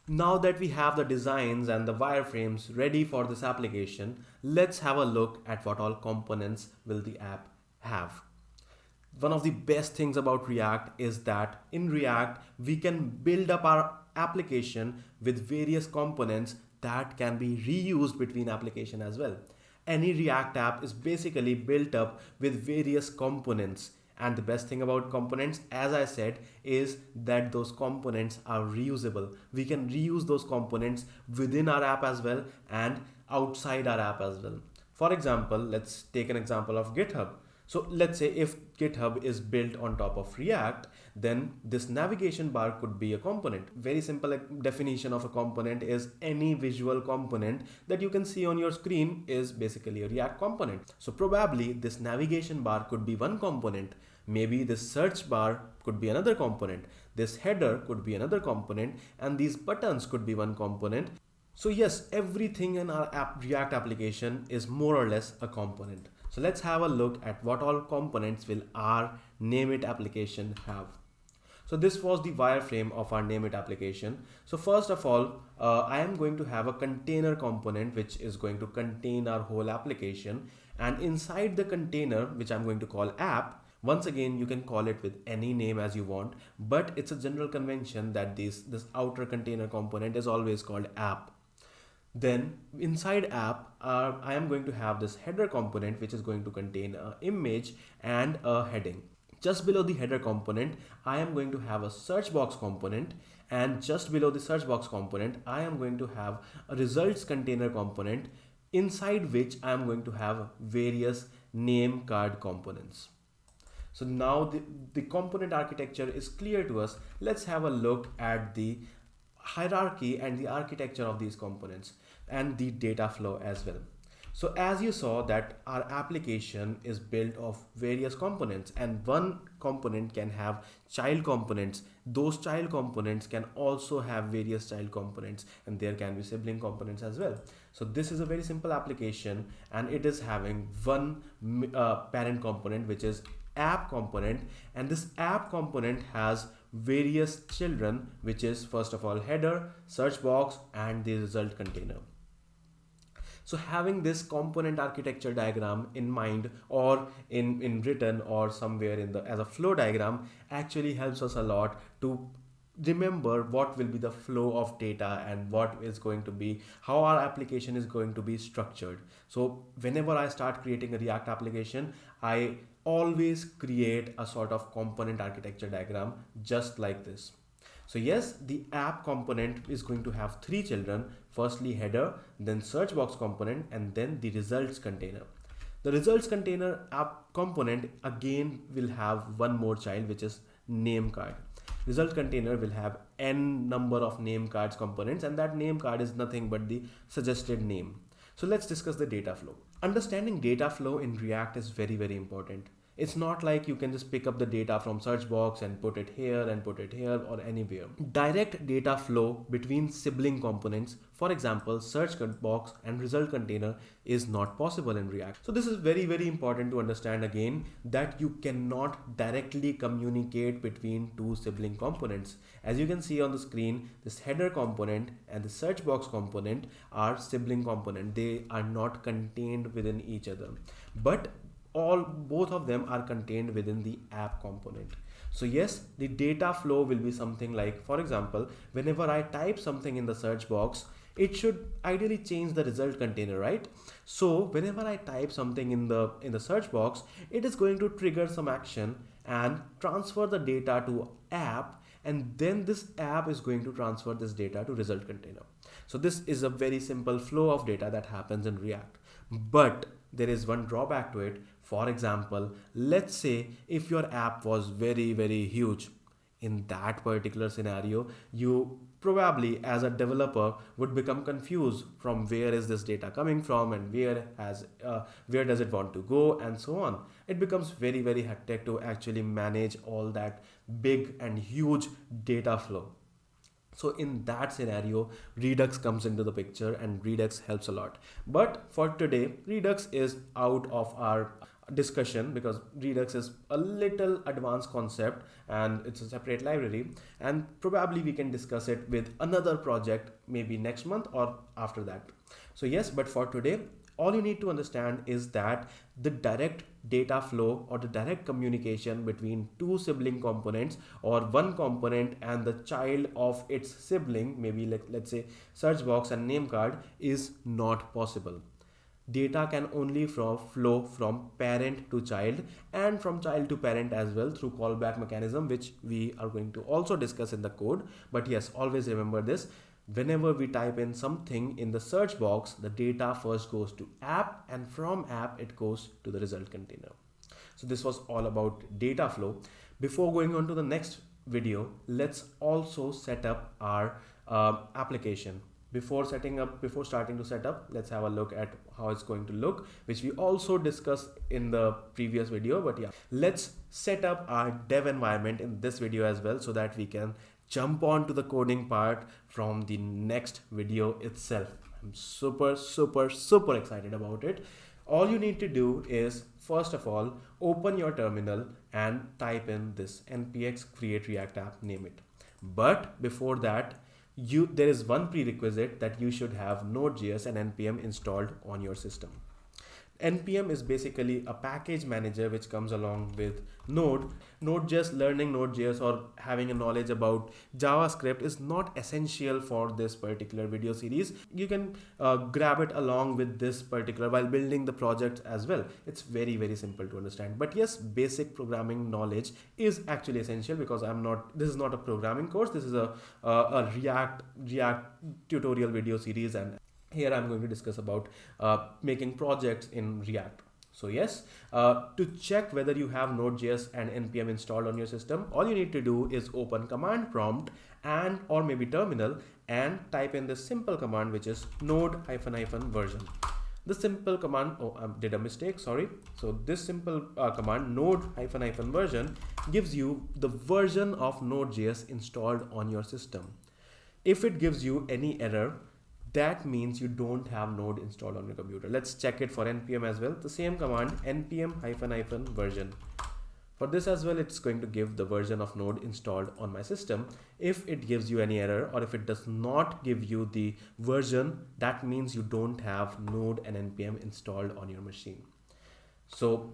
Now that we have the designs and the wireframes ready for this application, let's have a look at what all components will the app have. One of the best things about React is that in React, we can build up our application with various components that can be reused between application as well. Any React app is basically built up with various components. And the best thing about components, as I said, is that those components are reusable. We can reuse those components within our app as well and outside our app as well. For example, let's take an example of GitHub. So let's say if GitHub is built on top of React, then this navigation bar could be a component. Very simple definition of a component is any visual component that you can see on your screen is basically a React component. So probably this navigation bar could be one component. Maybe this search bar could be another component. This header could be another component, and these buttons could be one component. So yes, everything in our React application is more or less a component. So let's have a look at what all components will our name it application have. So this was the wireframe of our name it application. So first of all, I am going to have a container component which is going to contain our whole application, and inside the container, which I'm going to call app, once again you can call it with any name as you want, but it's a general convention that this outer container component is always called app. Then inside app, I am going to have this header component which is going to contain an image and a heading. Just below the header component, I am going to have a search box component, and just below the search box component, I am going to have a results container component inside which I am going to have various name card components. So now the component architecture is clear to us. Let's have a look at the hierarchy and the architecture of these components and the data flow as well. So as you saw that our application is built of various components, and one component can have child components. Those child components can also have various child components, and there can be sibling components as well. So this is a very simple application, and it is having one parent component which is app component, and this app component has various children, which is first of all header, search box, and the result container. So having this component architecture diagram in mind, or in written, or somewhere in the as a flow diagram, actually helps us a lot to remember what will be the flow of data and what is going to be, how our application is going to be structured. So whenever I start creating a React application, I always create a sort of component architecture diagram just like this. So yes, the app component is going to have three children: firstly header, then search box component, and then the results container. The results container app component again will have one more child, which is name card. Result container will have n number of name cards components, and that name card is nothing but the suggested name. So let's discuss the data flow. Understanding data flow in React is very, very important. It's not like you can just pick up the data from search box and put it here and put it here or anywhere. Direct data flow between sibling components, for example, search box and result container, is not possible in React. So this is very, very important to understand again, that you cannot directly communicate between two sibling components. As you can see on the screen, this header component and the search box component are sibling component. They are not contained within each other, but both of them are contained within the app component. So yes, the data flow will be something like, for example, whenever I type something in the search box, it should ideally change the result container, right? So whenever I type something in the search box, it is going to trigger some action and transfer the data to app, and then this app is going to transfer this data to result container. So this is a very simple flow of data that happens in React. But there is one drawback to it. For example, let's say if your app was very, very huge, in that particular scenario, you probably as a developer would become confused from where is this data coming from, and where does it want to go, and so on. It becomes very, very hectic to actually manage all that big and huge data flow. So in that scenario, Redux comes into the picture, and Redux helps a lot. But for today, Redux is out of discussion, because Redux is a little advanced concept and it's a separate library, and probably we can discuss it with another project maybe next month or after that. So yes, but for today, all you need to understand is that the direct data flow or the direct communication between two sibling components or one component and the child of its sibling, maybe like let's say search box and name card, is not possible. Data can only flow from parent to child and from child to parent as well through callback mechanism, which we are going to also discuss in the code. But yes, always remember this: whenever we type in something in the search box, the data first goes to app, and from app it goes to the result container. So this was all about data flow. Before going on to the next video, let's also set up our application. Before starting to set up, let's have a look at how it's going to look, which we also discussed in the previous video. But yeah, let's set up our dev environment in this video as well, so that we can jump on to the coding part from the next video itself. I'm super excited about it. All you need to do is, first of all, open your terminal and type in this npx create react app, name it. But before that, there is one prerequisite, that you should have Node.js and npm installed on your system. NPM is basically a package manager which comes along with Node. Just learning Node.js or having a knowledge about JavaScript is not essential for this particular video series. You can grab it along with this particular while building the project as well. It's very simple to understand. But yes, basic programming knowledge is actually essential, because this is not a programming course. This is a React tutorial video series, and here I'm going to discuss about making projects in React. So yes, to check whether you have Node.js and npm installed on your system, all you need to do is open command prompt and or maybe terminal and type in this simple command, which is node ---- version. The simple command, I did a mistake, sorry. So this simple command, node ---- version, gives you the version of Node.js installed on your system. If it gives you any error, that means you don't have Node installed on your computer. Let's check it for npm as well. The same command, npm ---- version. For this as well, it's going to give the version of Node installed on my system. If it gives you any error, or if it does not give you the version, that means you don't have Node and npm installed on your machine. So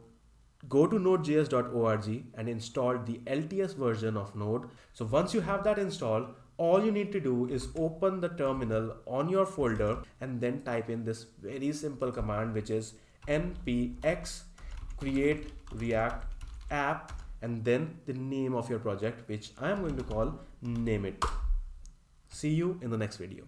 go to nodejs.org and install the LTS version of Node. So once you have that installed, all you need to do is open the terminal on your folder and then type in this very simple command, which is npx create react app, and then the name of your project, which I am going to call name it. See you in the next video.